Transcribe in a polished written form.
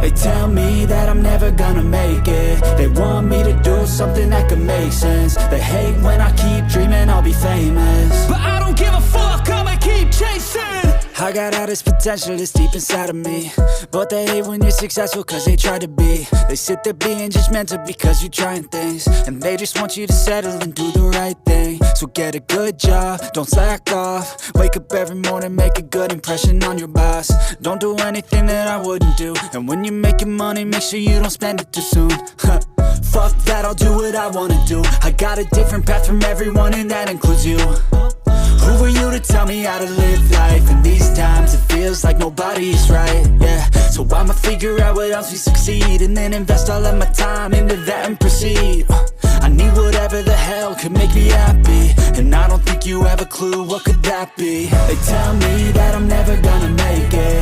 They tell me that I'm never gonna make it. They want me to do something that could make sense. They hate when I keep dreaming I'll be famous, but I don't give a fuck, I'ma keep chasing. I got all this potential that's deep inside of me, but they hate when you're successful cause they try to be. They sit there being judgmental because you're trying things, and they just want you to settle and do the right thing. So get a good job, don't slack off. Wake up every morning, make a good impression on your boss. Don't do anything that I wouldn't do, and when you're making money, make sure you don't spend it too soon. Fuck that, I'll do what I wanna do. I got a different path from everyone, and that includes you. Who are you to tell me how to live life? In these times it feels like nobody's right, yeah. So I'ma figure out what else we succeed, and then invest all of my time into that and proceed. I need whatever the hell could make me happy, and I don't think you have a clue what could that be. They tell me that I'm never gonna make it.